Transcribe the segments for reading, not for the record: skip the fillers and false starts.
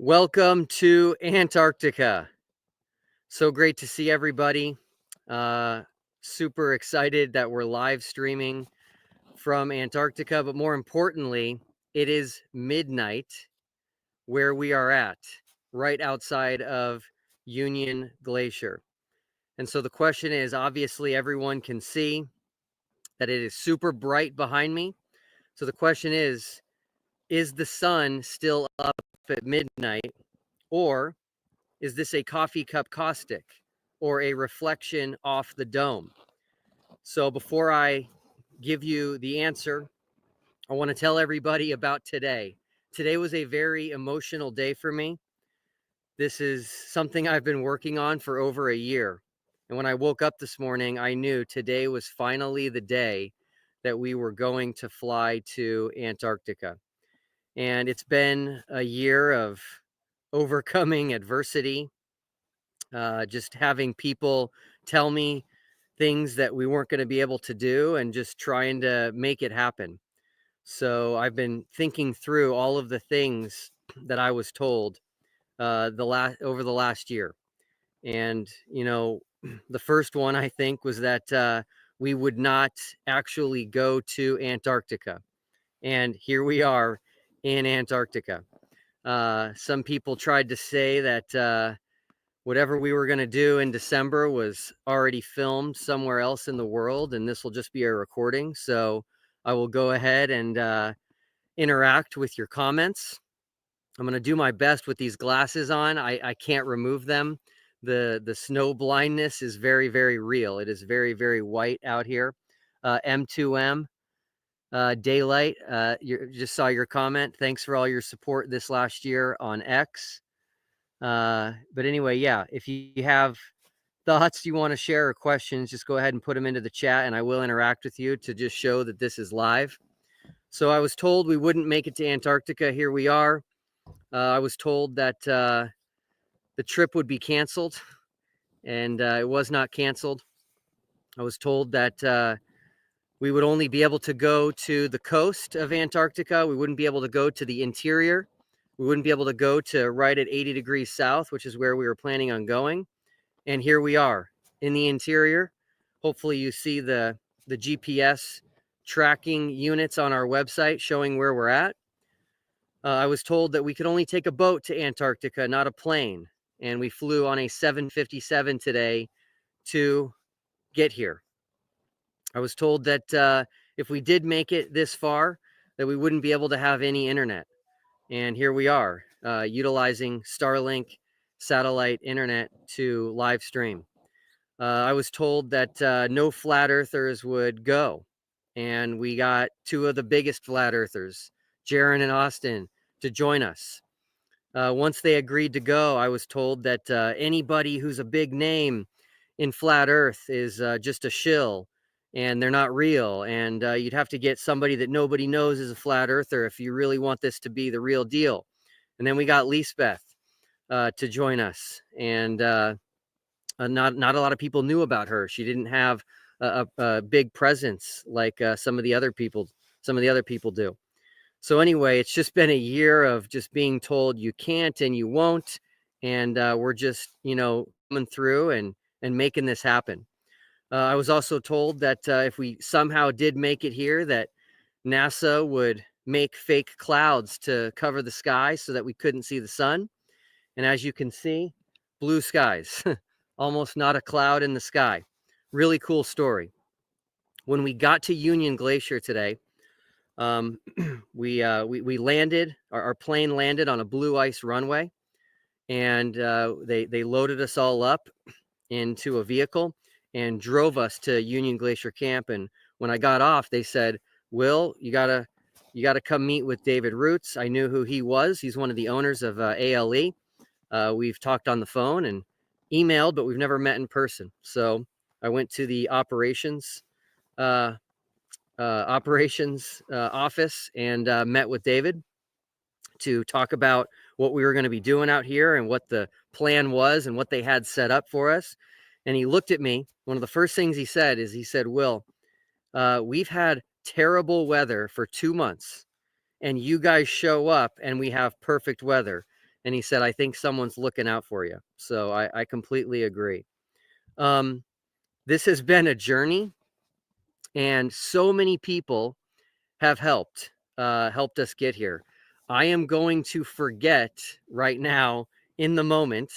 Welcome to Antarctica. So great to see everybody. Uh, Super excited that we're live streaming from Antarctica, but more importantly, it is midnight where we are at, right outside of Union Glacier. And so the question is, obviously everyone can see that it is super bright behind me. So the question is the sun still up at midnight, or is this a coffee cup caustic or a reflection off the dome? So before I give you the answer, I want to tell everybody about today. Today was a very emotional day for me. This is something I've been working on for over a year. And when I woke up this morning, I knew today was finally the day that we were going to fly to Antarctica. And it's been a year of overcoming adversity, just having people tell me things that we weren't going to be able to do and just trying to make it happen. So I've been thinking through all of the things that I was told over the last year. And, the first one I think was that we would not actually go to Antarctica. And here we are in Antarctica. Some people tried to say that whatever we were going to do in December was already filmed somewhere else in the world, and this will just be a recording. So I will go ahead and interact with your comments. I'm going to do my best with these glasses on. I can't remove them. The snow blindness is very, very real. It is very, very white out here. M2M Daylight, just saw your comment. Thanks for all your support this last year on X. But anyway, yeah, if you have thoughts you want to share or questions, just go ahead and put them into the chat and I will interact with you to just show that this is live. So I was told we wouldn't make it to Antarctica. Here we are. I was told that the trip would be canceled, and it was not canceled. I was told that we would only be able to go to the coast of Antarctica. We wouldn't be able to go to the interior. We wouldn't be able to go to right at 80 degrees south, which is where we were planning on going. And here we are in the interior. Hopefully you see the GPS tracking units on our website showing where we're at. I was told that we could only take a boat to Antarctica, not a plane. And we flew on a 757 today to get here. I was told that if we did make it this far, that we wouldn't be able to have any internet. And here we are, utilizing Starlink satellite internet to live stream. I was told that no flat earthers would go. And we got two of the biggest flat earthers, Jaron and Austin, to join us. Once they agreed to go, I was told that anybody who's a big name in flat earth is just a shill and they're not real. And you'd have to get somebody that nobody knows is a flat earther if you really want this to be the real deal. And then we got Lisbeth to join us. And not a lot of people knew about her. She didn't have a big presence like some of the other people do. So anyway, it's just been a year of just being told you can't and you won't, and we're just coming through and making this happen. I was also told that if we somehow did make it here, that NASA would make fake clouds to cover the sky so that we couldn't see the sun. And as you can see, blue skies, almost not a cloud in the sky. Really cool story. When we got to Union Glacier today, we landed, our plane landed on a blue ice runway, and they loaded us all up into a vehicle and drove us to Union Glacier Camp. And when I got off, they said, "Will, you gotta come meet with David Roots." I knew who he was. He's one of the owners of ALE. We've talked on the phone and emailed, but we've never met in person. So I went to the operations office and met with David to talk about what we were going to be doing out here and what the plan was and what they had set up for us. And he looked at me. One of the first things he said, "Will, we've had terrible weather for 2 months, and you guys show up and we have perfect weather. And he said, I think someone's looking out for you. So I completely agree. Um, this has been a journey, and so many people have helped us get here. I am going to forget right now in the moment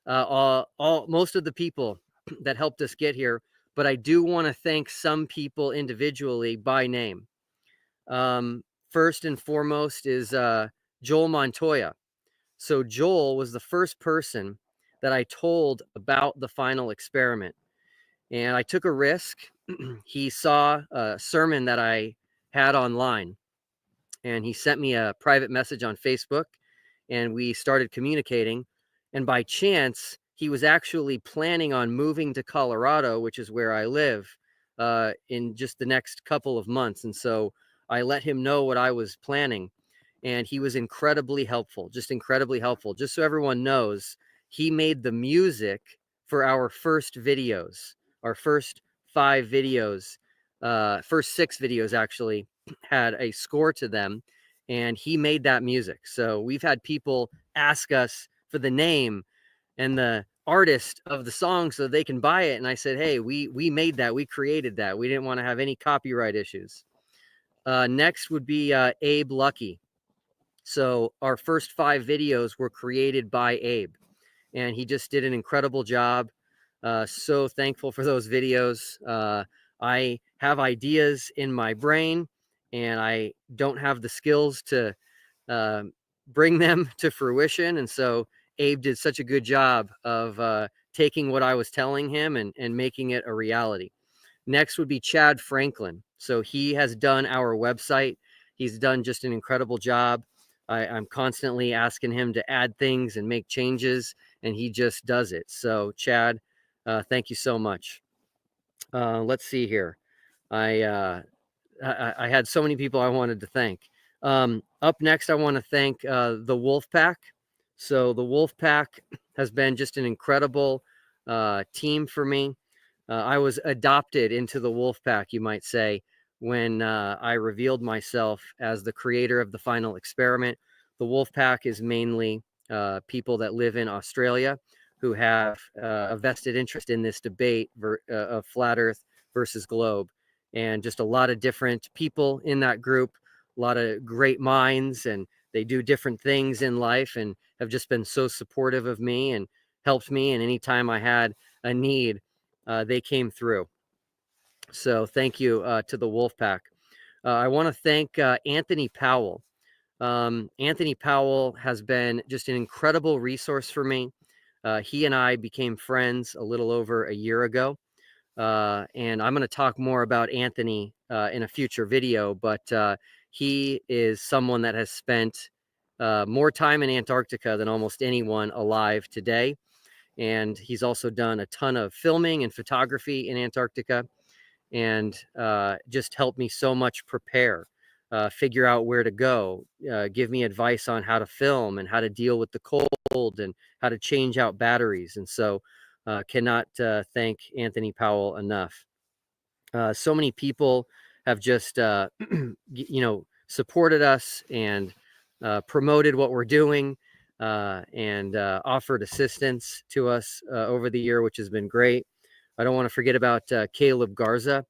all most of the people that helped us get here, but I do want to thank some people individually by name. Um, First and foremost is Joel Montoya. So Joel was the first person that I told about the final experiment, and I took a risk. He saw a sermon that I had online, and he sent me a private message on Facebook, and we started communicating. And by chance, he was actually planning on moving to Colorado, which is where I live, in just the next couple of months. And so I let him know what I was planning, and he was incredibly helpful, just incredibly helpful. Just so everyone knows, he made the music for our first videos, our first 5 videos, first 6 videos actually had a score to them, and he made that music. So we've had people ask us for the name and the artist of the song so they can buy it, and I said, hey, we made that, we created that, we didn't want to have any copyright issues. Next would be Abe Lucky. So our first 5 videos were created by Abe, and he just did an incredible job. So thankful for those videos. I have ideas in my brain, and I don't have the skills to uh, bring them to fruition. And so Abe did such a good job of taking what I was telling him and making it a reality. Next would be Chad Franklin. So he has done our website. He's done just an incredible job. I'm constantly asking him to add things and make changes, and he just does it. So Chad, thank you so much. Let's see here. I, uh, I had so many people I wanted to thank. Up next, I want to thank the Wolf Pack. So the Wolf Pack has been just an incredible team for me. I was adopted into the Wolf Pack, you might say, when I revealed myself as the creator of the final experiment. The Wolf Pack is mainly people that live in Australia who have a vested interest in this debate of flat Earth versus globe, and just a lot of different people in that group, a lot of great minds, and they do different things in life and have just been so supportive of me and helped me. And anytime I had a need, they came through. So thank you to the Wolfpack. I want to thank Anthony Powell. Anthony Powell has been just an incredible resource for me. He and I became friends a little over a year ago. And I'm going to talk more about Anthony in a future video, but he is someone that has spent more time in Antarctica than almost anyone alive today. And he's also done a ton of filming and photography in Antarctica, and just helped me so much prepare, figure out where to go, give me advice on how to film and how to deal with the cold and how to change out batteries. And so cannot thank Anthony Powell enough. So many people have just, supported us and promoted what we're doing, and offered assistance to us over the year, which has been great. I don't want to forget about Caleb Garza.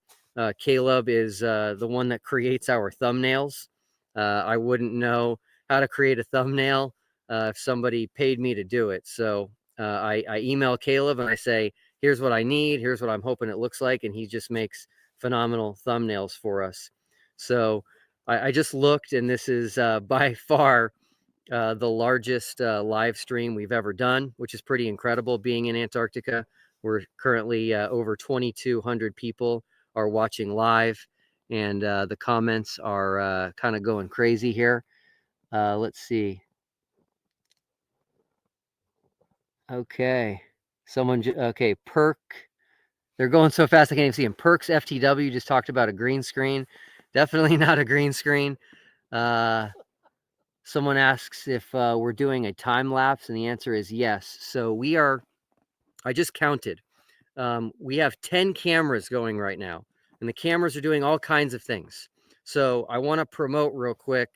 Caleb is the one that creates our thumbnails. I wouldn't know how to create a thumbnail if somebody paid me to do it. So I email Caleb and I say, here's what I need, here's what I'm hoping it looks like, and he just makes phenomenal thumbnails for us. So I just looked, and this is by far the largest live stream we've ever done, which is pretty incredible. Being in Antarctica, we're currently over 2,200 people are watching live, and the comments are kind of going crazy here. Let's see. Okay, okay, Perk. They're going so fast I can't even see them. Perks FTW just talked about a green screen. Definitely not a green screen. Someone asks if we're doing a time lapse, and the answer is yes. So we are. I just counted. We have 10 cameras going right now, and the cameras are doing all kinds of things. So I want to promote real quick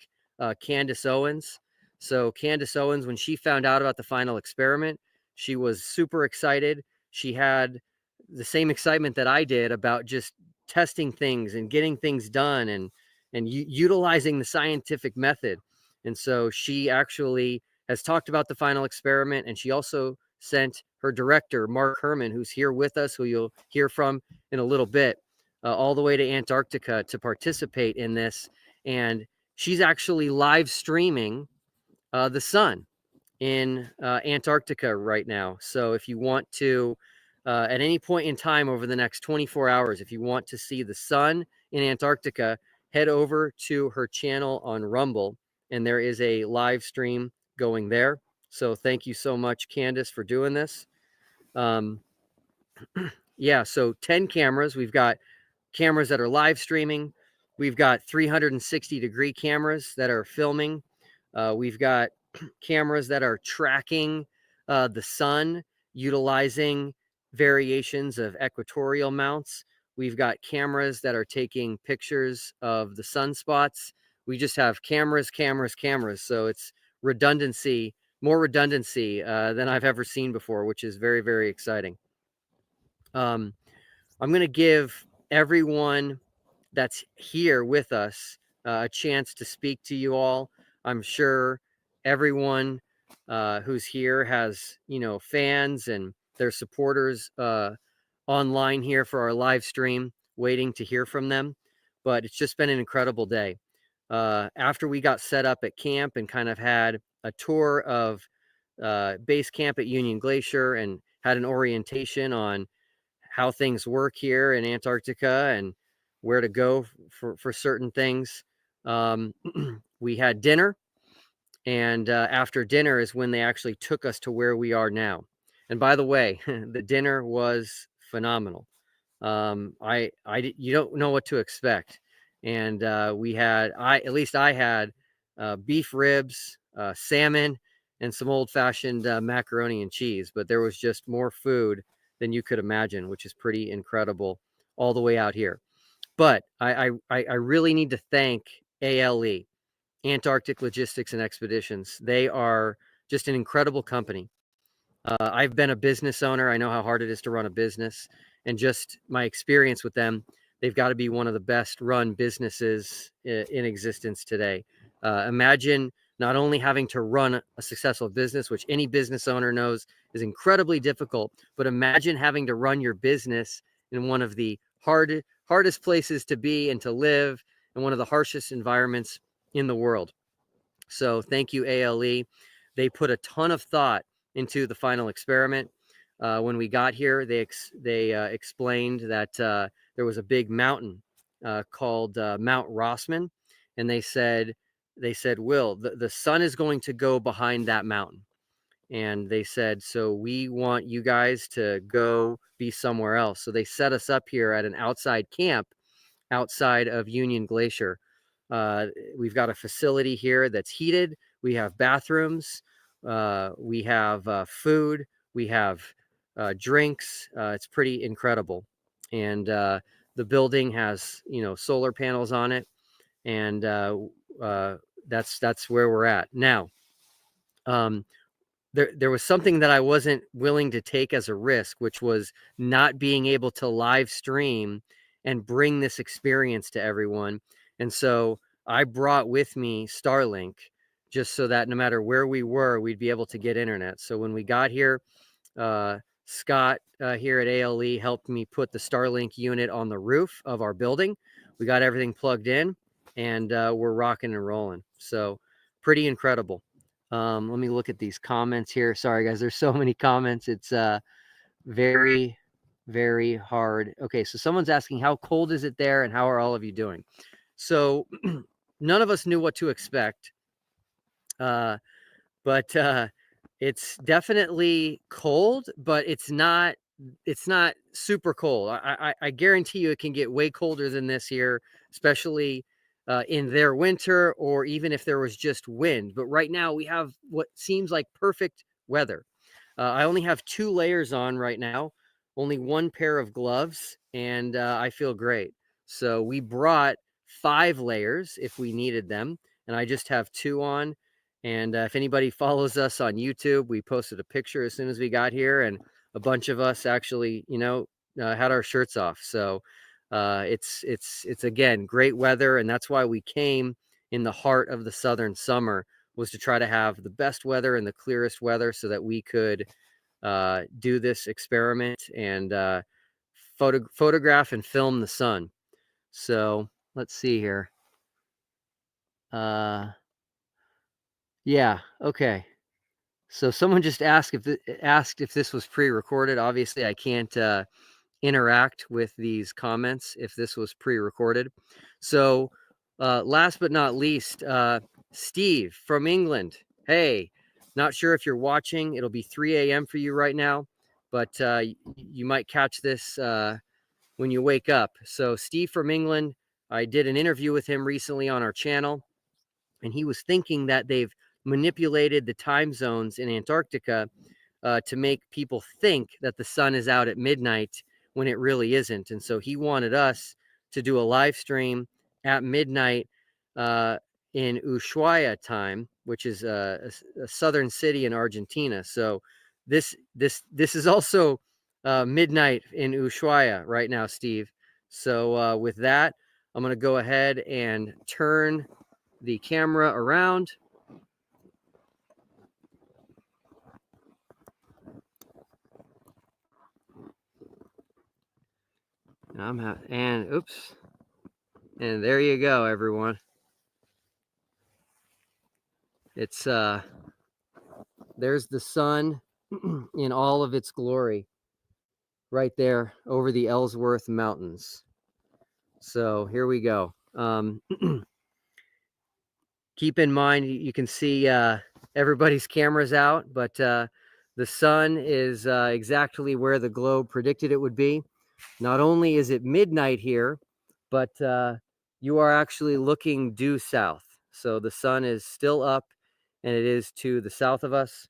Candace Owens. So Candace Owens, when she found out about the final experiment, she was super excited. She had the same excitement that I did about just testing things and getting things done and utilizing the scientific method. And so she actually has talked about the final experiment, and she also sent her director, Mark Herman, who's here with us, who you'll hear from in a little bit, all the way to Antarctica to participate in this. And she's actually live streaming the sun in Antarctica right now. So if you want to, at any point in time over the next 24 hours, if you want to see the sun in Antarctica, head over to her channel on Rumble, and there is a live stream going there. So thank you so much, Candace, for doing this. Yeah, so 10 cameras. We've got cameras that are live streaming. We've got 360-degree cameras that are filming. We've got cameras that are tracking the sun, utilizing variations of equatorial mounts. We've got cameras that are taking pictures of the sunspots. We just have cameras, cameras, cameras. So it's redundancy, more redundancy than I've ever seen before, which is very, very exciting. I'm going to give everyone that's here with us a chance to speak to you all. I'm sure everyone who's here has, fans and their supporters online here for our live stream, waiting to hear from them. But it's just been an incredible day. After we got set up at camp and kind of had a tour of base camp at Union Glacier and had an orientation on how things work here in Antarctica and where to go for certain things. We had dinner, and after dinner is when they actually took us to where we are now. And by the way, the dinner was phenomenal. You don't know what to expect. And we had, at least I had beef ribs, salmon, and some old-fashioned macaroni and cheese. But there was just more food than you could imagine, which is pretty incredible all the way out here. But I really need to thank ALE, Antarctic Logistics and Expeditions. They are just an incredible company. I've been a business owner. I know how hard it is to run a business, and just my experience with them, they've got to be one of the best run businesses in existence today. Imagine not only having to run a successful business, which any business owner knows is incredibly difficult, but imagine having to run your business in one of the hardest places to be and to live, and one of the harshest environments in the world. So thank you, ALE. They put a ton of thought into the final experiment. When we got here, they explained that there was a big mountain called Mount Rossman, and they said, Will, the sun is going to go behind that mountain. And they said, so we want you guys to go be somewhere else. So they set us up here at an outside camp outside of Union Glacier. We've got a facility here that's heated. We have bathrooms. We have food. We have drinks. It's pretty incredible. And the building has, solar panels on it. And that's where we're at now. There was something that I wasn't willing to take as a risk, which was not being able to live stream and bring this experience to everyone. And so I brought with me Starlink, just so that no matter where we were, we'd be able to get internet. So when we got here, Scott here at ALE helped me put the Starlink unit on the roof of our building. We got everything plugged in, and we're rocking and rolling. So pretty incredible. Let me look at these comments here. Sorry, guys, there's so many comments. It's very, very hard. Okay, so someone's asking, how cold is it there, and how are all of you doing? So none of us knew what to expect, but it's definitely cold, but it's not super cold. I guarantee you it can get way colder than this here, especially in their winter, or even if there was just wind. But right now we have what seems like perfect weather. I only have 2 layers on right now, only 1 pair of gloves, and I feel great. So we brought 5 layers if we needed them, and I just have 2 on. And if anybody follows us on YouTube, we posted a picture as soon as we got here, and a bunch of us actually, had our shirts off. So it's again great weather, and that's why we came in the heart of the southern summer, was to try to have the best weather and the clearest weather so that we could do this experiment and photograph and film the sun. So let's see here. Yeah, okay. So someone just asked if this was pre-recorded. Obviously, I can't interact with these comments if this was pre-recorded. So last but not least, Steve from England. Hey, not sure if you're watching. It'll be 3 a.m. for you right now, but you might catch this when you wake up. So Steve from England, I did an interview with him recently on our channel, and he was thinking that they've manipulated the time zones in Antarctica to make people think that the sun is out at midnight when it really isn't. And so he wanted us to do a live stream at midnight in Ushuaia time, which is a southern city in Argentina. So this is also midnight in Ushuaia right now, Steve. So with that, I'm going to go ahead and turn the camera around. And oops. And there you go, everyone. It's there's the sun in all of its glory right there over the Ellsworth Mountains. So here we go. Keep in mind, you can see everybody's cameras out, but the sun is exactly where the globe predicted it would be. Not only is it midnight here, but you are actually looking due south. So the sun is still up, and it is to the south of us.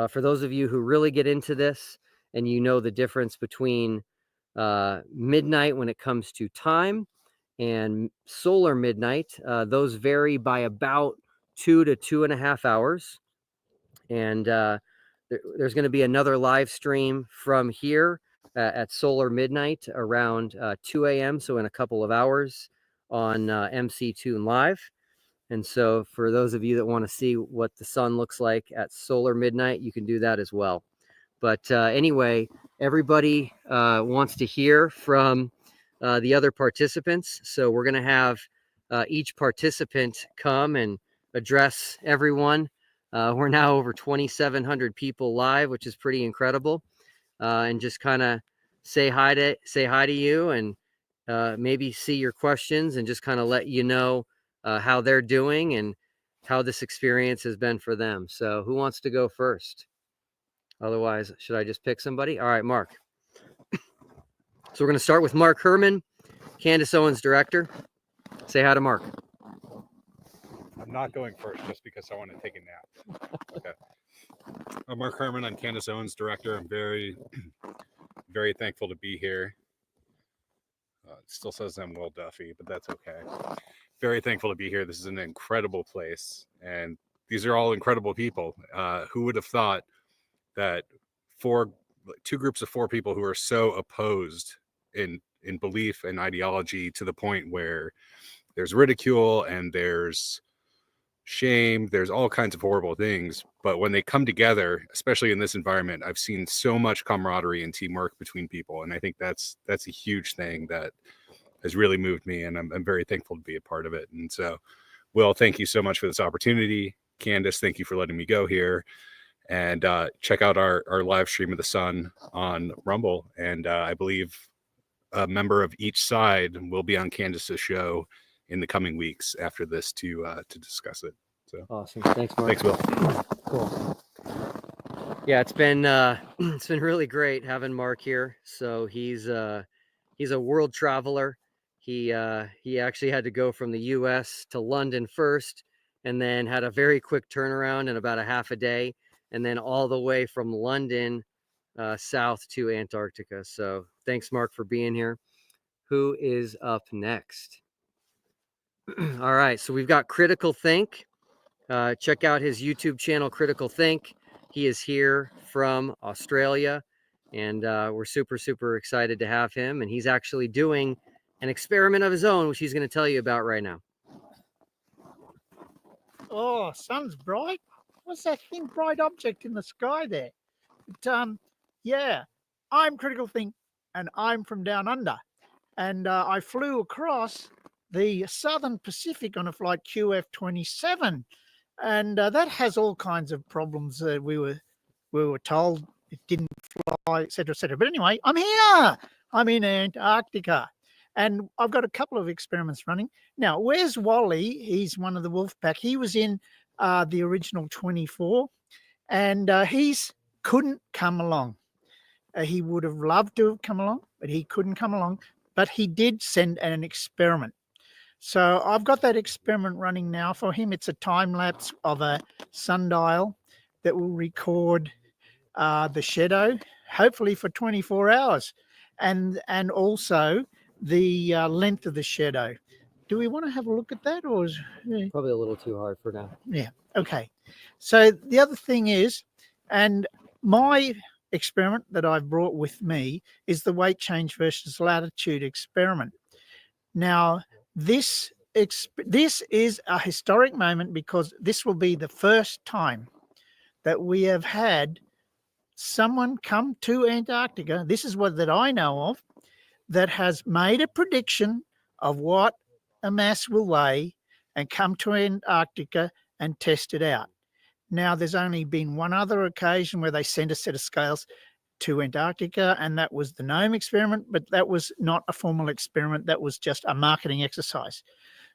For those of you who really get into this and you know the difference between midnight when it comes to time and solar midnight, those vary by about 2 to 2.5 hours. And there's going to be another live stream from here at solar midnight around 2 a.m. So in a couple of hours on MC Tune Live. And so for those of you that want to see what the sun looks like at solar midnight, you can do that as well. But anyway, everybody wants to hear from the other participants. So we're going to have each participant come and address everyone. We're now over 2,700 people live, which is pretty incredible. And just kind of say hi to you, and maybe see your questions, and just kind of let you know how they're doing and how this experience has been for them. So who wants to go first? Otherwise, should I just pick somebody? All right, Mark. So we're going to start with Mark Herman, Candace Owens director. Say hi to Mark. I'm not going first just because I want to take a nap. Okay. I'm Mark Herman. I'm Candace Owens director. I'm very, very thankful to be here. It still says I'm Will Duffy, but that's okay. Very thankful to be here. This is an incredible place, and these are all incredible people. Who would have thought that two groups of four people who are so opposed in belief and ideology to the point where there's ridicule and there's shame, there's all kinds of horrible things, but when they come together, especially in this environment, I've seen so much camaraderie and teamwork between people, and I think that's a huge thing that has really moved me, and I'm very thankful to be a part of it. And so, Will, thank you so much for this opportunity. Candace, thank you for letting me go here. And check out our live stream of the sun on Rumble, and I believe a member of each side will be on Candace's show in the coming weeks after this to discuss it. So awesome. Thanks, Mark. Thanks, Will. Cool. Yeah, it's been really great having Mark here. So he's a world traveler. He actually had to go from the U.S. to London first, and then had a very quick turnaround in about a half a day, and then all the way from London south to Antarctica. So thanks, Mark, for being here. Who is up next? All right, so we've got Critical Think. check out his YouTube channel, Critical Think. He is here from Australia, and we're super, super excited to have him. And he's actually doing an experiment of his own, which he's going to tell you about right now. Oh, sun's bright. What's that thin bright object in the sky there? Yeah, I'm Critical Think, and I'm from down under. And I flew across the Southern Pacific on a flight QF27, and that has all kinds of problems. We were told it didn't fly, etc., etc. But anyway, I'm here. I'm in Antarctica, and I've got a couple of experiments running now. Where's Wally? He's one of the wolf pack. He was in the original 24, and he's couldn't come along. He would have loved to have come along, but he couldn't come along. But he did send an experiment. So I've got that experiment running now for him. It's a time lapse of a sundial that will record the shadow, hopefully for 24 hours, and also the length of the shadow. Do we want to have a look at that, or is Probably a little too hard for now. Yeah. Okay. So the other thing is, and my experiment that I've brought with me is the weight change versus latitude experiment. Now, this is a historic moment because this will be the first time that we have had someone come to Antarctica. This is what that I know of that has made a prediction of what a mass will weigh and come to Antarctica and test it out. Now, there's only been one other occasion where they sent a set of scales to Antarctica, and that was the GNOME experiment, but that was not a formal experiment. That was just a marketing exercise.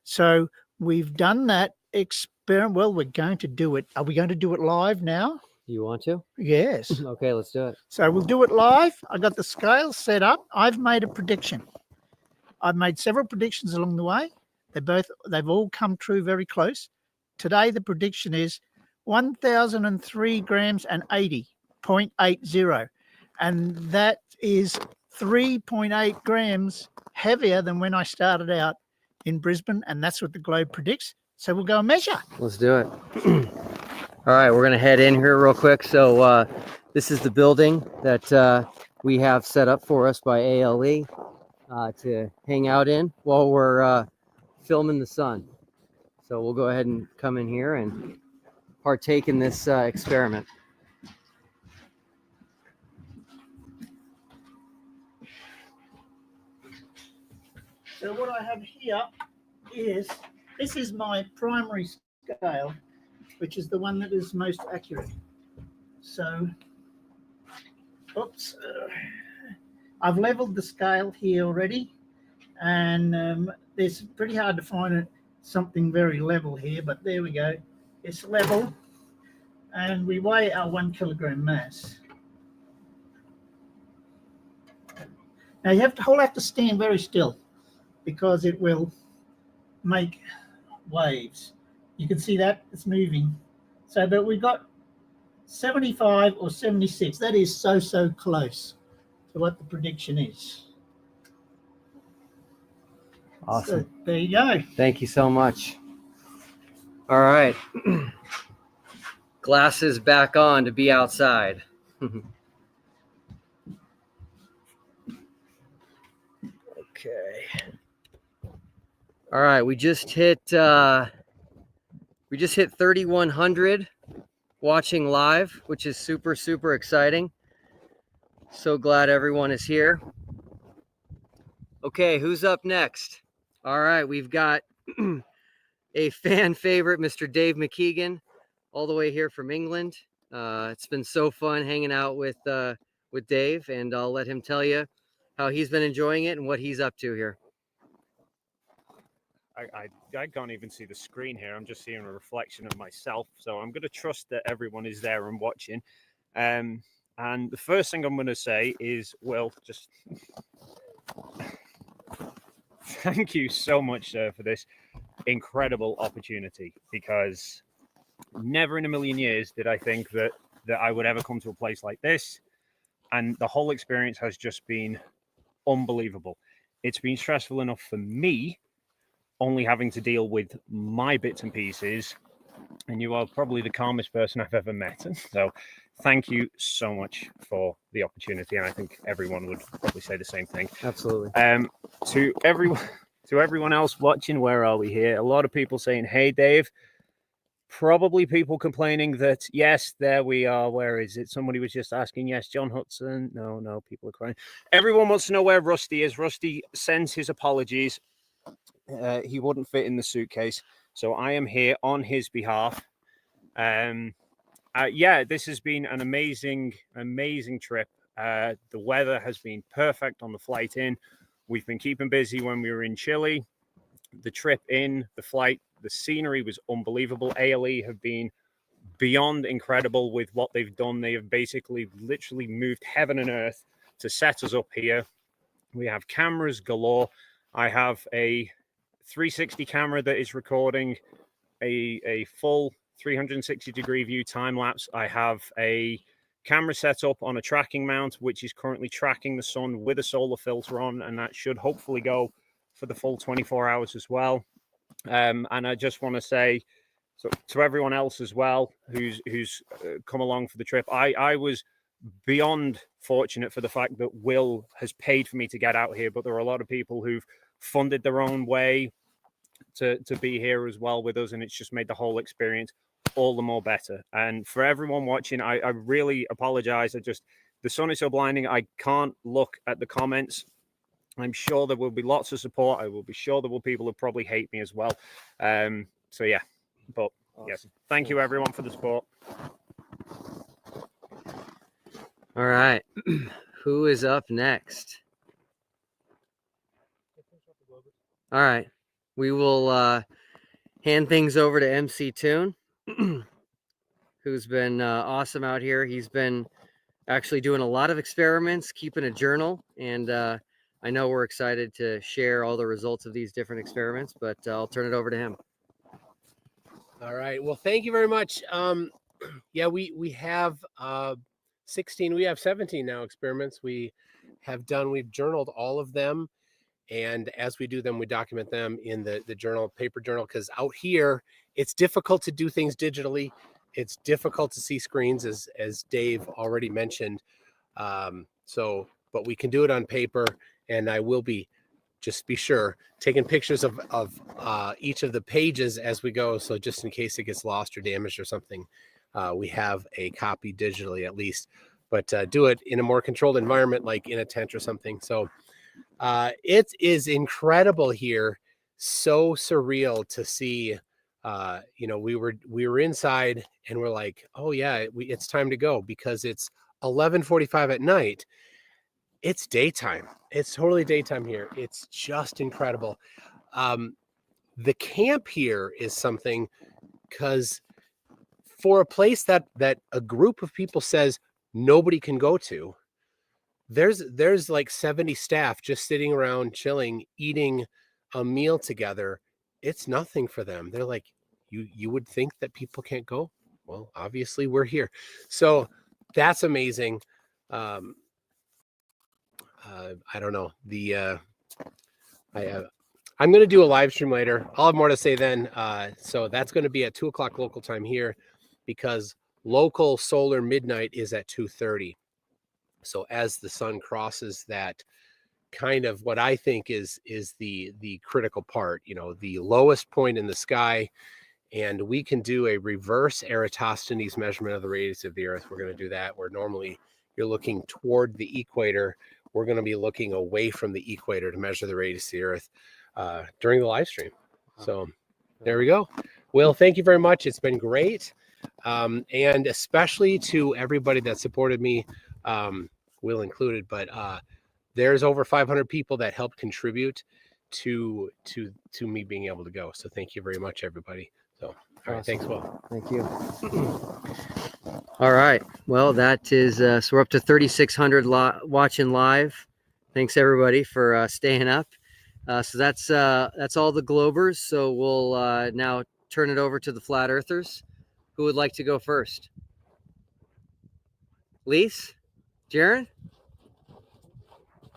So we've done that experiment. Well, we're going to do it. Are we going to do it live now? You want to? Yes. Okay, let's do it. So we'll do it live. I got the scales set up. I've made a prediction. I've made several predictions along the way. They've all come true very close. Today, the prediction is 1,003 grams and 80.80. And that is 3.8 grams heavier than when I started out in Brisbane. And that's what the globe predicts. So we'll go and measure. Let's do it. All right, we're going to head in here real quick. So this is the building that we have set up for us by ALE to hang out in while we're filming the sun. So we'll go ahead and come in here and partake in this experiment. So what I have here is, this is my primary scale, which is the one that is most accurate. So, oops, I've leveled the scale here already, and it's pretty hard to find something very level here, but there we go. It's level, and we weigh our 1 kilogram mass. Now you all have to stand very still because it will make waves. You can see that it's moving. So, but we got 75 or 76. That is so close to what the prediction is. Awesome. So there you go. Thank you so much. All right. Glasses back on to be outside. Okay. All right, we just hit 3,100 watching live, which is super exciting. So glad everyone is here. Okay, who's up next? All right, we've got a fan favorite, Mr. Dave McKeegan, all the way here from England. It's been so fun hanging out with Dave, and I'll let him tell you how he's been enjoying it and what he's up to here. I can't even see the screen here. I'm just seeing a reflection of myself. So I'm going to trust that everyone is there and watching. And the first thing I'm going to say is, well, just thank you so much, sir, for this incredible opportunity, because never in a million years did I think that I would ever come to a place like this. And the whole experience has just been unbelievable. It's been stressful enough for me, only having to deal with my bits and pieces, and you are probably the calmest person I've ever met. So thank you so much for the opportunity, and I think everyone would probably say the same thing. Absolutely. To everyone else watching, where are we here? A lot of people saying, "Hey, Dave." Probably people complaining that, yes, there we are. Where is it? Somebody was just asking, yes, John Hudson. No, people are crying. Everyone wants to know where Rusty is. Rusty sends his apologies. He wouldn't fit in the suitcase. So I am here on his behalf. Yeah, this has been an amazing trip. The weather has been perfect on the flight in. We've been keeping busy when we were in Chile. The trip in, the flight, the scenery was unbelievable. ALE have been beyond incredible with what they've done. They have basically literally moved heaven and earth to set us up here. We have cameras galore. I have a 360 camera that is recording a full 360-degree view time lapse. I have a camera set up on a tracking mount, which is currently tracking the sun with a solar filter on, and that should hopefully go for the full 24 hours as well. And I just want to say to everyone else as well who's come along for the trip, I was beyond fortunate for the fact that Will has paid for me to get out here, but there are a lot of people who've funded their own way to be here as well with us, and it's just made the whole experience all the more better. And for everyone watching, I really apologize. The sun is so blinding, I can't look at the comments. I'm sure there will be lots of support. I will be sure there will people who probably hate me as well. So yeah, but awesome. Yes, thank you everyone for the support. All right. Who is up next? All right. We will hand things over to MC Toon, who's been awesome out here. He's been actually doing a lot of experiments, keeping a journal, and I know we're excited to share all the results of these different experiments, but I'll turn it over to him. All right. Well, thank you very much. Yeah, we have 16, we have 17 now experiments. We've journaled all of them. And as we do them, we document them in the journal, paper journal, because out here, it's difficult to do things digitally. It's difficult to see screens, as Dave already mentioned. But we can do it on paper, and I will be, just be sure, taking pictures of each of the pages as we go. So just in case it gets lost or damaged or something, we have a copy digitally at least, but do it in a more controlled environment, like in a tent or something. So it is incredible here. So surreal to see. We were inside and we're like, oh yeah, it's time to go, because it's 11:45 at night. It's daytime. It's totally daytime here. It's just incredible. The camp here is something, because for a place that a group of people says nobody can go to, there's like 70 staff just sitting around chilling, eating a meal together. It's nothing for them. They're like, you would think that people can't go. Well, obviously we're here. So that's amazing. I don't know. I'm going to do a live stream later. I'll have more to say then. So that's going to be at 2:00 local time here, because local solar midnight is at 2:30. So as the sun crosses that kind of what I think is the critical part, the lowest point in the sky, and we can do a reverse Eratosthenes measurement of the radius of the Earth. We're going to do that, where normally you're looking toward the equator. We're going to be looking away from the equator to measure the radius of the Earth during the live stream. So there we go. Will, thank you very much. It's been great. And especially to everybody that supported me, Will included, but there's over 500 people that helped contribute to me being able to go. So thank you very much, everybody. So, all right, awesome. Thanks, Will. Thank you. All right. Well, that is, so we're up to 3,600 watching live. Thanks everybody for staying up. So that's all the Globers. So we'll now turn it over to the Flat Earthers. Who would like to go first? Lise? Jaron?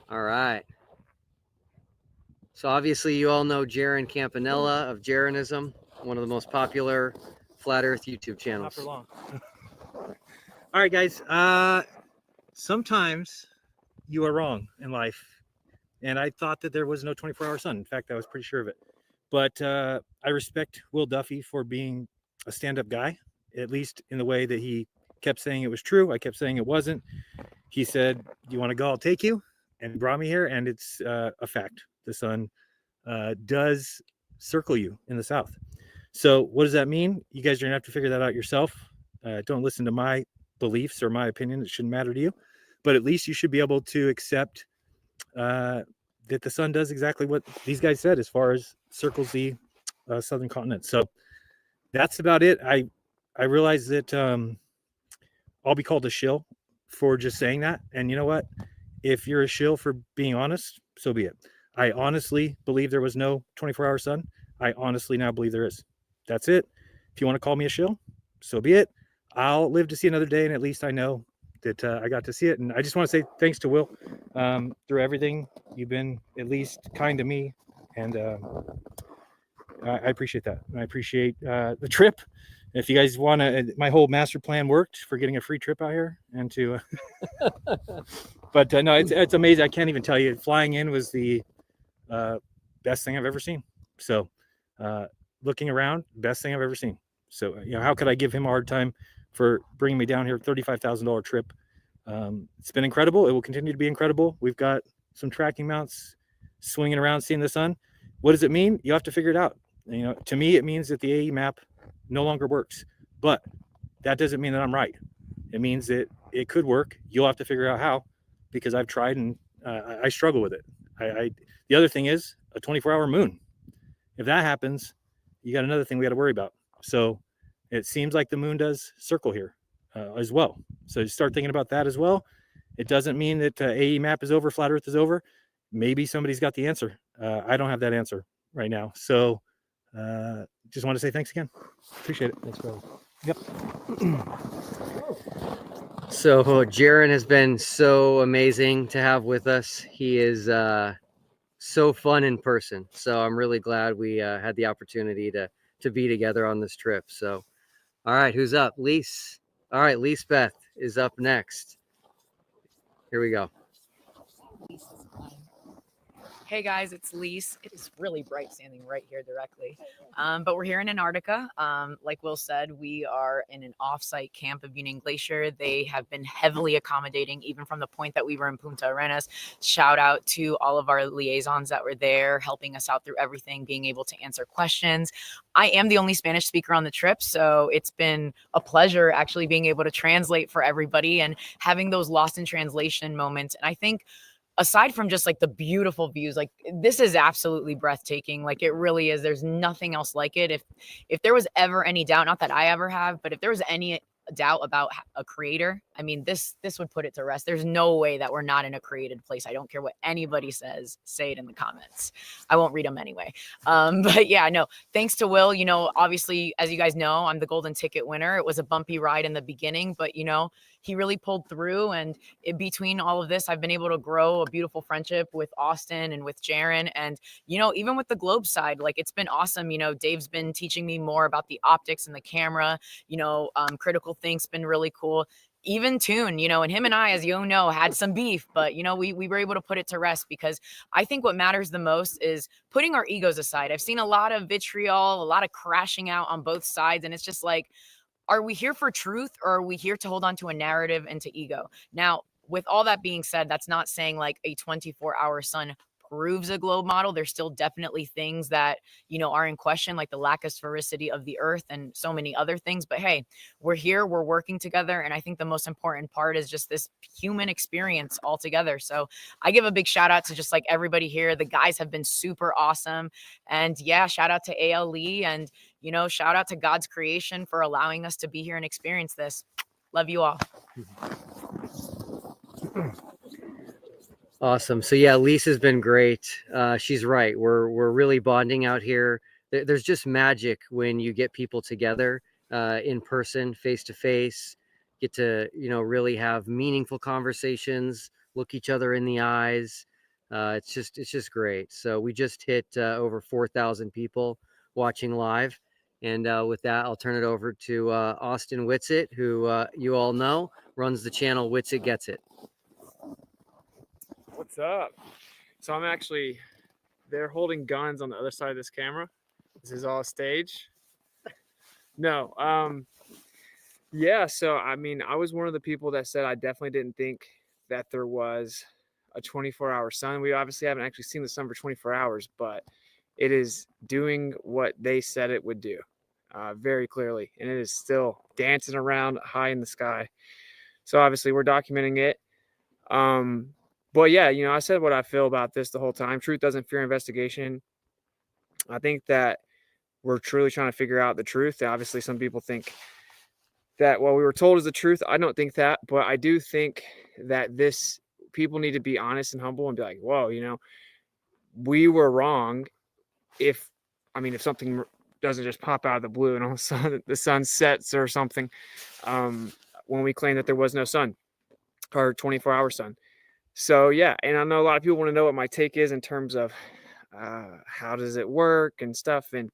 All right. So obviously you all know Jaron Campanella of Jaronism, one of the most popular Flat Earth YouTube Not channels. for long. All right, guys. Sometimes you are wrong in life, and I thought that there was no 24-hour sun. In fact, I was pretty sure of it. But I respect Will Duffy for being a stand-up guy, at least in the way that he kept saying it was true. I kept saying it wasn't. He said, "Do you want to go? I'll take you," and he brought me here, and it's a fact. The sun does circle you in the south. So what does that mean? You guys are gonna have to figure that out yourself. Don't listen to my beliefs or my opinion. It shouldn't matter to you, but at least you should be able to accept that the sun does exactly what these guys said as far as circles the southern continent. So that's about it. I realize that I'll be called a shill for just saying that, and you know what? If you're a shill for being honest, so be it. I honestly believe there was no 24-hour sun. I honestly now believe there is. That's it. If you want to call me a shill, so be it. I'll live to see another day, and at least I know that I got to see it. And I just want to say thanks to Will through everything. You've been at least kind to me, and I appreciate that. And I appreciate the trip. If you guys want to, my whole master plan worked for getting a free trip out here, and to, but no, it's amazing. I can't even tell you. Flying in was the best thing I've ever seen. So looking around, best thing I've ever seen. So how could I give him a hard time for bringing me down here? $35,000 trip. It's been incredible. It will continue to be incredible. We've got some tracking mounts swinging around, seeing the sun. What does it mean? You have to figure it out. To me, it means that the AE map no longer works, but that doesn't mean that I'm right. It means that it could work. You'll have to figure out how, because I've tried and I struggle with it. The other thing is a 24-hour moon. If that happens, you got another thing we got to worry about. So it seems like the moon does circle here as well. So start thinking about that as well. It doesn't mean that AE map is over, flat Earth is over. Maybe somebody's got the answer. I don't have that answer right now. So just want to say thanks again. Appreciate it. Thanks, bro. Yep. So Jaron has been so amazing to have with us. He is so fun in person. So I'm really glad we had the opportunity to be together on this trip. So, all right, who's up? Lise. All right, Lisbeth is up next. Here we go. Hey guys, it's Lise. It is really bright standing right here directly. But we're here in Antarctica. Like Will said, we are in an off-site camp of Union Glacier. They have been heavily accommodating, even from the point that we were in Punta Arenas. Shout out to all of our liaisons that were there, helping us out through everything, being able to answer questions. I am the only Spanish speaker on the trip, so it's been a pleasure actually being able to translate for everybody and having those lost in translation moments. And I think aside from just like the beautiful views, like this is absolutely breathtaking. Like it really is. There's nothing else like it. If there was ever any doubt, not that I ever have, but if there was any doubt about a creator, I mean, this would put it to rest. There's no way that we're not in a created place. I don't care what anybody says, say it in the comments. I won't read them anyway. But yeah, no, thanks to Will, obviously, as you guys know, I'm the golden ticket winner. It was a bumpy ride in the beginning, but he really pulled through. And in between all of this, I've been able to grow a beautiful friendship with Austin and with Jaron. And, even with the globe side, like it's been awesome. Dave's been teaching me more about the optics and the camera, critical think's been really cool. Even Toon, and him and I, as you know, had some beef, but we were able to put it to rest, because I think what matters the most is putting our egos aside. I've seen a lot of vitriol, a lot of crashing out on both sides. And it's just like, are we here for truth, or are we here to hold on to a narrative and to ego? Now, with all that being said, that's not saying like a 24-hour sun proves a globe model. There's still definitely things that, are in question, like the lack of sphericity of the earth and so many other things. But hey, we're here, we're working together. And I think the most important part is just this human experience all together. So I give a big shout out to just like everybody here. The guys have been super awesome. And yeah, shout out to AL Lee, and, shout out to God's creation for allowing us to be here and experience this. Love you all. Awesome. So yeah, Lisa's been great. She's right. We're really bonding out here. There's just magic when you get people together in person, face to face, get to, really have meaningful conversations, look each other in the eyes. It's just great. So we just hit over 4,000 people watching live, And with that, I'll turn it over to Austin Whitsitt, who you all know runs the channel Whitsitt Gets It. What's up? So I'm actually, they're holding guns on the other side of this camera. This is all a stage. No, yeah, so I mean, I was one of the people that said I definitely didn't think that there was a 24-hour sun. We obviously haven't actually seen the sun for 24 hours, but it is doing what they said it would do very clearly, and it is still dancing around high in the sky. So obviously we're documenting it. But yeah, you know, I said what I feel about this the whole time. Truth doesn't fear investigation. I think that we're truly trying to figure out the truth. Obviously, some people think that what we were told is the truth. I don't think that, but I do think that people need to be honest and humble and be like, whoa, you know, we were wrong. If something doesn't just pop out of the blue and all of a sudden the sun sets or something, when we claim that there was no sun or 24-hour sun. So yeah, and I know a lot of people want to know what my take is in terms of how does it work and stuff. And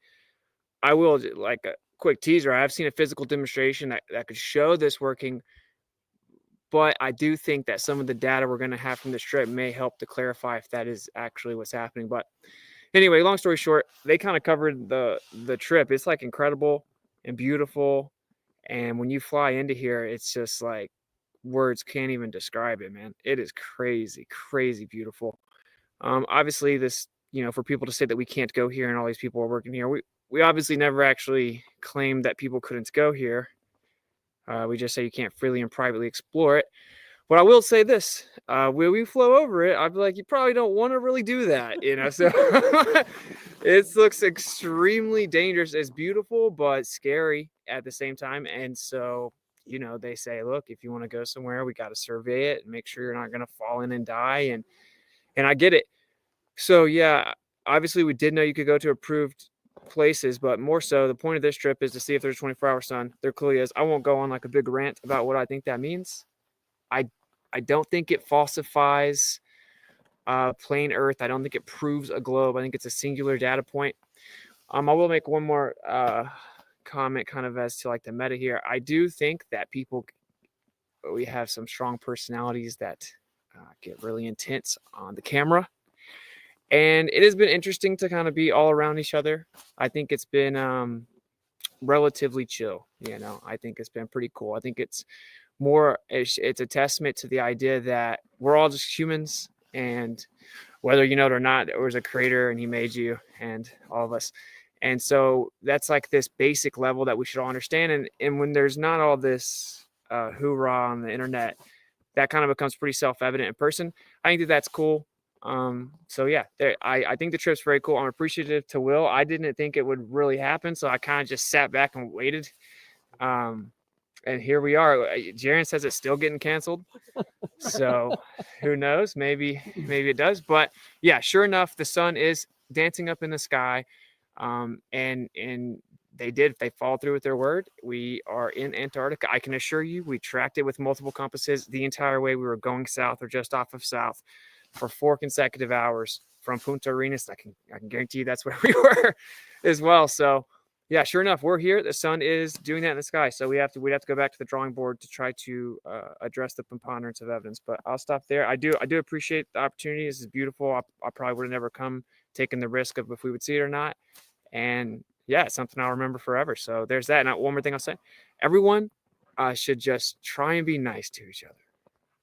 I will, like a quick teaser, I've seen a physical demonstration that could show this working, but I do think that some of the data we're going to have from this trip may help to clarify if that is actually what's happening. But anyway, long story short, they kind of covered the trip. It's like incredible and beautiful, and when you fly into here, it's just like words can't even describe it, man. It is crazy, crazy beautiful. Obviously, this, you know, for people to say that we can't go here and all these people are working here, we obviously never actually claimed that people couldn't go here. We just say you can't freely and privately explore it. But I will say this, when we flow over it, I'd be like, you probably don't want to really do that, you know? So it looks extremely dangerous. It's beautiful, but scary at the same time. And so, you know, they say, look, if you want to go somewhere, we got to survey it and make sure you're not going to fall in and die. And I get it. So yeah, obviously we did know you could go to approved places, but more so the point of this trip is to see if there's a 24-hour sun. There clearly is. I won't go on like a big rant about what I think that means. I don't think it falsifies plain Earth. I don't think it proves a globe. I think it's a singular data point. I will make one more comment kind of as to like the meta here. I do think that we have some strong personalities that get really intense on the camera. And it has been interesting to kind of be all around each other. I think it's been relatively chill. You know, I think it's been pretty cool. I think it's a testament to the idea that we're all just humans, and whether you know it or not, there was a creator and he made you and all of us. And so that's like this basic level that we should all understand. And when there's not all this hoorah on the internet, that kind of becomes pretty self-evident in person. I think that's cool. So yeah, I think the trip's very cool. I'm appreciative to Will. I didn't think it would really happen, so I kind of just sat back and waited. And here we are. Jaron says it's still getting canceled. So who knows? Maybe it does. But yeah, sure enough, the sun is dancing up in the sky. And they follow through with their word. We are in Antarctica. I can assure you, we tracked it with multiple compasses the entire way we were going south or just off of south for 4 consecutive hours from Punta Arenas. I can guarantee you that's where we were as well. So yeah, sure enough, we're here. The sun is doing that in the sky. So we'd have to go back to the drawing board to try to address the preponderance of evidence. But I'll stop there. I do appreciate the opportunity. This is beautiful. I probably would have never come taking the risk of if we would see it or not. And yeah, it's something I'll remember forever. So there's that. And one more thing I'll say, everyone should just try and be nice to each other.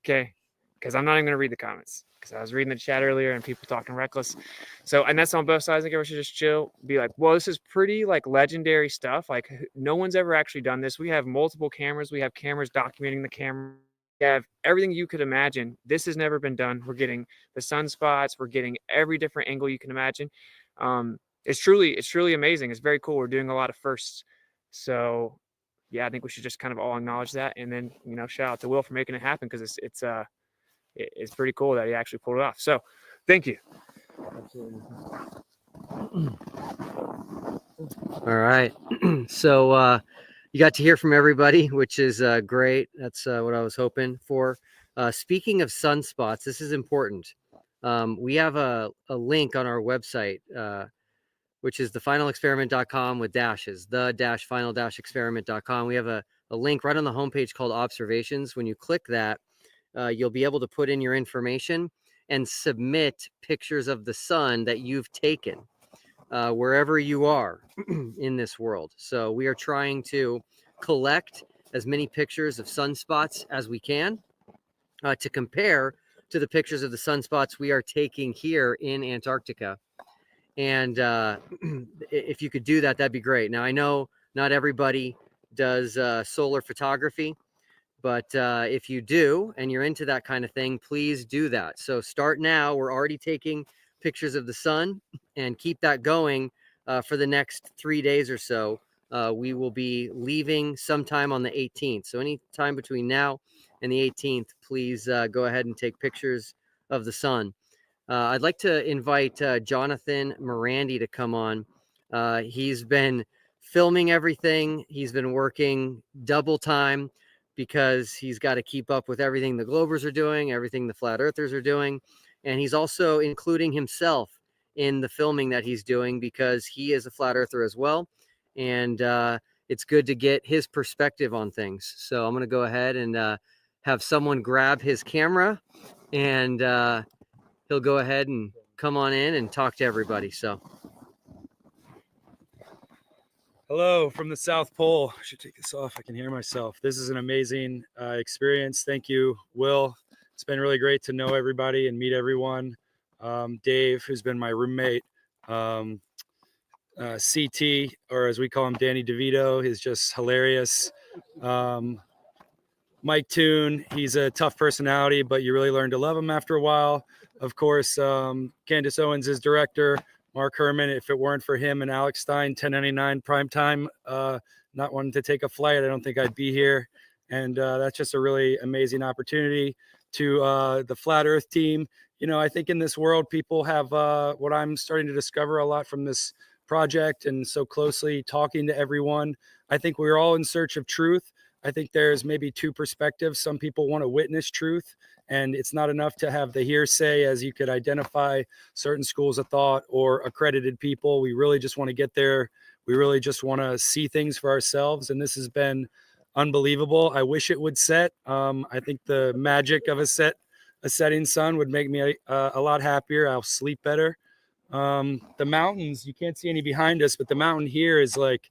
Okay. Because I'm not even going to read the comments, because I was reading the chat earlier and people talking reckless. So, and that's on both sides. I think everyone should just chill, be like, well, this is pretty like legendary stuff. Like no one's ever actually done this. We have multiple cameras. We have cameras documenting the camera. We have everything you could imagine. This has never been done. We're getting the sunspots. We're getting every different angle you can imagine. It's truly amazing. It's very cool. We're doing a lot of firsts. So yeah, I think we should just kind of all acknowledge that. And then, you know, shout out to Will for making it happen, because it's pretty cool that he actually pulled it off. So thank you. All right. So you got to hear from everybody, which is great. That's what I was hoping for. Speaking of sunspots, this is important. We have a link on our website which is thefinalexperiment.com with dashes, the-final-experiment.com. We have a link right on the homepage called observations. When you click that, you'll be able to put in your information and submit pictures of the sun that you've taken wherever you are in this world. So we are trying to collect as many pictures of sunspots as we can to compare to the pictures of the sunspots we are taking here in Antarctica. And if you could do that, that'd be great. Now, I know not everybody does solar photography, but if you do and you're into that kind of thing, please do that. So start now. We're already taking pictures of the sun, and keep that going for the next 3 days or so. We will be leaving sometime on the 18th. So any time between now and the 18th, please go ahead and take pictures of the sun. I'd like to invite Jonathan Morandi to come on. He's been filming everything. He's been working double time because he's got to keep up with everything the Globers are doing, everything the Flat Earthers are doing. And he's also including himself in the filming that he's doing because he is a Flat Earther as well. And it's good to get his perspective on things. So I'm going to go ahead and have someone grab his camera, and he'll go ahead and come on in and talk to everybody. So. Hello from the South Pole. I should take this off. I can hear myself. This is an amazing experience. Thank you, Will. It's been really great to know everybody and meet everyone. Dave, who's been my roommate, CT, or as we call him, Danny DeVito, is just hilarious. Mike Toon, he's a tough personality, but you really learn to love him after a while. Of course, Candace Owens is director. Mark Herman, if it weren't for him and Alex Stein, 1099 primetime, not wanting to take a flight, I don't think I'd be here. And that's just a really amazing opportunity. To the Flat Earth team, you know, I think in this world, people have what I'm starting to discover a lot from this project and so closely talking to everyone. I think we're all in search of truth. I think there's maybe two perspectives. Some people want to witness truth, and it's not enough to have the hearsay, as you could identify certain schools of thought or accredited people. We really just want to get there. We really just want to see things for ourselves. And this has been unbelievable. I wish it would set. I think the magic of a setting sun would make me a lot happier. I'll sleep better. The mountains, you can't see any behind us, but the mountain here is like,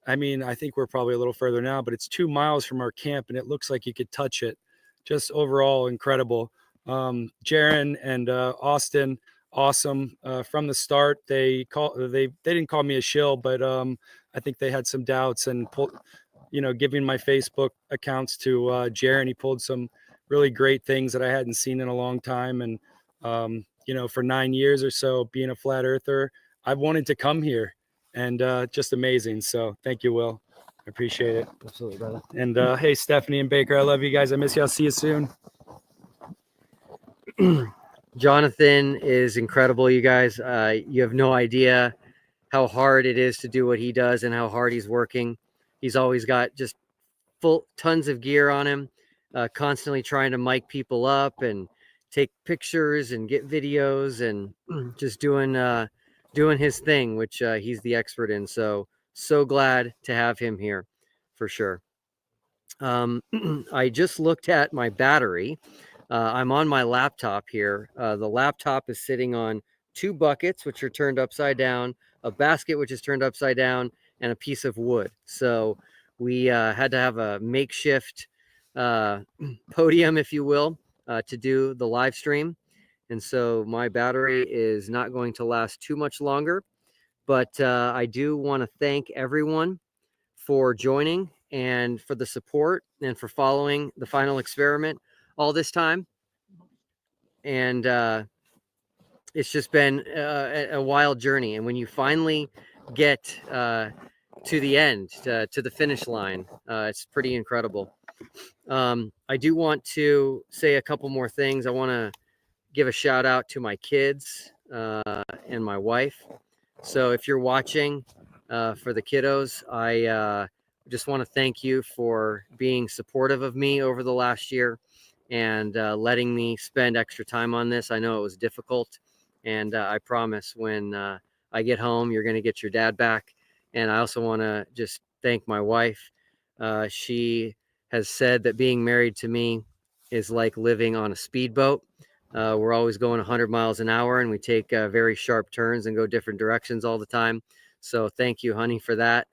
I mean, I think we're probably a little further now, but it's 2 miles from our camp and it looks like you could touch it. Just overall incredible. Jaron and Austin, awesome from the start. They didn't call me a shill, but I think they had some doubts and giving my Facebook accounts to Jaron, he pulled some really great things that I hadn't seen in a long time. And for 9 years or so being a Flat Earther, I've wanted to come here, and just amazing. So thank you, Will. I appreciate it. Absolutely, brother. And hey, Stephanie and Baker, I love you guys. I miss you. I'll see you soon. Jonathan is incredible, you guys. You have no idea how hard it is to do what he does and how hard he's working. He's always got just tons of gear on him, constantly trying to mic people up and take pictures and get videos and just doing his thing, which he's the expert in. So glad to have him here for sure. I just looked at my battery. I'm on my laptop here. The laptop is sitting on 2 buckets, which are turned upside down, a basket, which is turned upside down, and a piece of wood. So we had to have a makeshift podium, if you will, to do the live stream. And so my battery is not going to last too much longer. But I do want to thank everyone for joining and for the support and for following the final experiment all this time. And it's just been a wild journey. And when you finally get to the end, to the finish line, it's pretty incredible. I do want to say a couple more things. I want to give a shout out to my kids and my wife. So if you're watching for the kiddos, I just want to thank you for being supportive of me over the last year and letting me spend extra time on this. I know it was difficult, and I promise when I get home, you're going to get your dad back. And I also want to just thank my wife. She has said that being married to me is like living on a speedboat. We're always going 100 miles an hour, and we take very sharp turns and go different directions all the time. So thank you, honey, for that.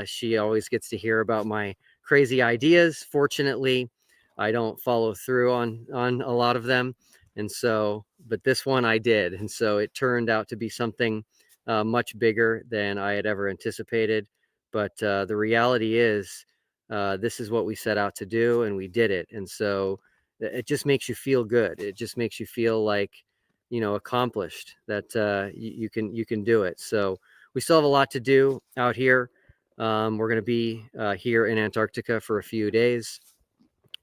She always gets to hear about my crazy ideas. Fortunately, I don't follow through on a lot of them. And so, but this one I did. And so it turned out to be something much bigger than I had ever anticipated. But the reality is, this is what we set out to do, and we did it. And so it just makes you feel good. It just makes you feel like, you know, accomplished, that you can do it. So we still have a lot to do out here. We're going to be here in Antarctica for a few days.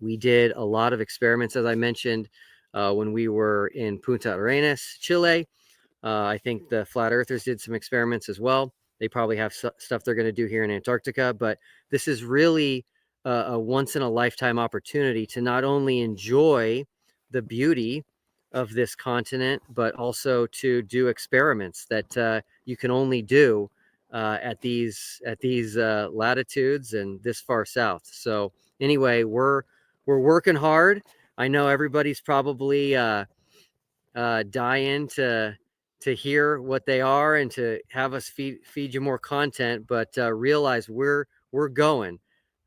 We did a lot of experiments, as I mentioned, when we were in Punta Arenas, Chile. I think the flat earthers did some experiments as well. They probably have stuff they're going to do here in Antarctica, but this is really a once in a lifetime opportunity to not only enjoy the beauty of this continent, but also to do experiments that you can only do at these latitudes and this far south. So anyway, we're working hard. I know everybody's probably dying to hear what they are and to have us feed you more content, but realize we're going.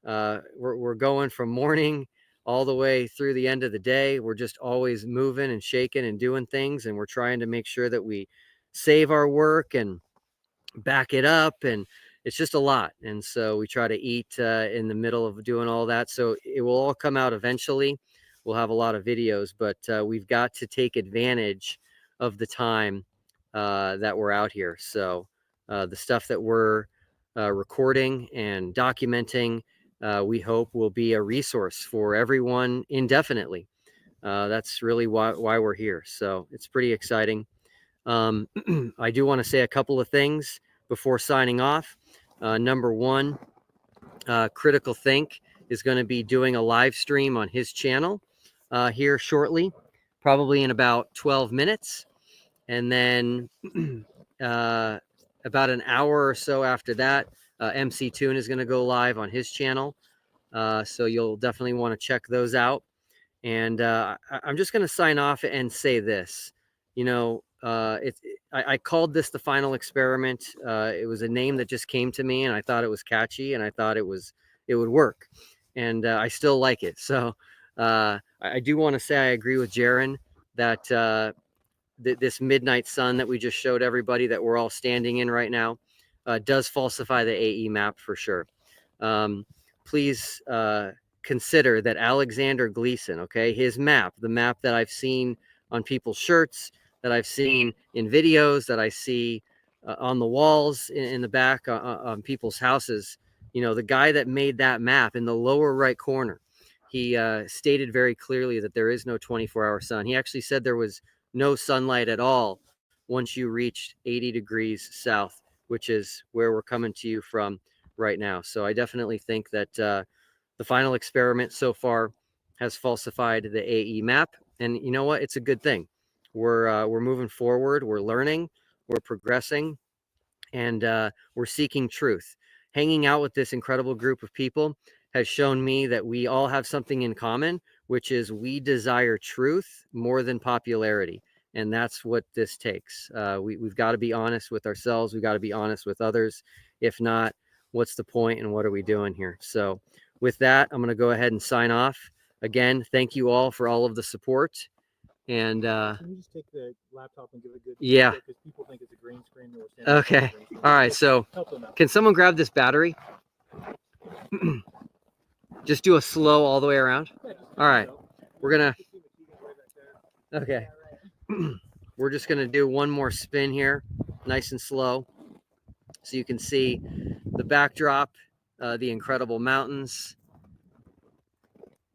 We're going from morning all the way through the end of the day. We're just always moving and shaking and doing things, and we're trying to make sure that we save our work and back it up, and it's just a lot. And so we try to eat in the middle of doing all that, so it will all come out eventually. We'll have a lot of videos, but we've got to take advantage of the time that we're out here. So the stuff that we're recording and documenting, we hope will be a resource for everyone indefinitely. That's really why we're here. So it's pretty exciting. I do want to say a couple of things before signing off. Number one, Critical Think is going to be doing a live stream on his channel here shortly, probably in about 12 minutes. And then about an hour or so after that, MC Toon is going to go live on his channel. So you'll definitely want to check those out. And I'm just going to sign off and say this. You know, I called this the final experiment. It was a name that just came to me, and I thought it was catchy, and I thought it would work, and I still like it. So I do want to say I agree with Jaron that this midnight sun that we just showed everybody that we're all standing in right now does falsify the AE map for sure. Please consider that Alexander Gleason, okay, his map, the map that I've seen on people's shirts, that I've seen in videos, that I see on the walls in the back on people's houses, you know, the guy that made that map in the lower right corner, he stated very clearly that there is no 24-hour sun. He actually said there was no sunlight at all once you reached 80 degrees south, which is where we're coming to you from right now. So I definitely think that the final experiment so far has falsified the AE map. And you know what? It's a good thing. We're moving forward. We're learning. We're progressing. And we're seeking truth. Hanging out with this incredible group of people has shown me that we all have something in common, which is we desire truth more than popularity. And that's what this takes. We've got to be honest with ourselves. We've got to be honest with others. If not, what's the point and what are we doing here? So with that, I'm going to go ahead and sign off. Again, thank you all for all of the support. And Can you just take the laptop and give it a good yeah, because people think it's a green screen. Or we're okay. All right, so can someone grab this battery? Just do a slow all the way around. All right, we're gonna, okay. We're just gonna do one more spin here, nice and slow, so you can see the backdrop, the incredible mountains,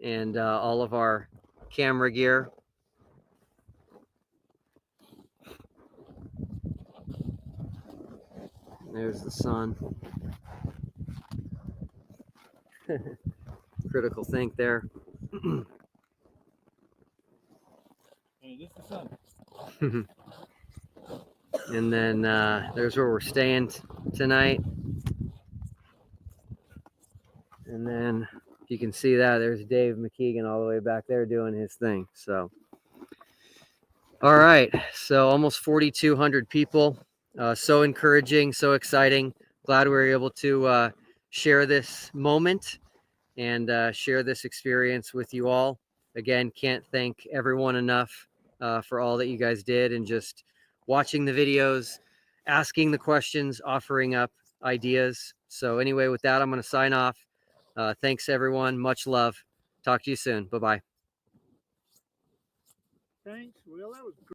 and all of our camera gear. There's the sun. Critical Think there. And it is the sun. And then there's where we're staying tonight. And then you can see that there's Dave McKeegan all the way back there doing his thing. So, all right. So almost 4,200 people. So encouraging, so exciting. Glad we were able to share this moment and share this experience with you all. Again, can't thank everyone enough for all that you guys did and just watching the videos, asking the questions, offering up ideas. So anyway, with that, I'm going to sign off. Thanks, everyone. Much love. Talk to you soon. Bye-bye. Thanks, Will. That was great.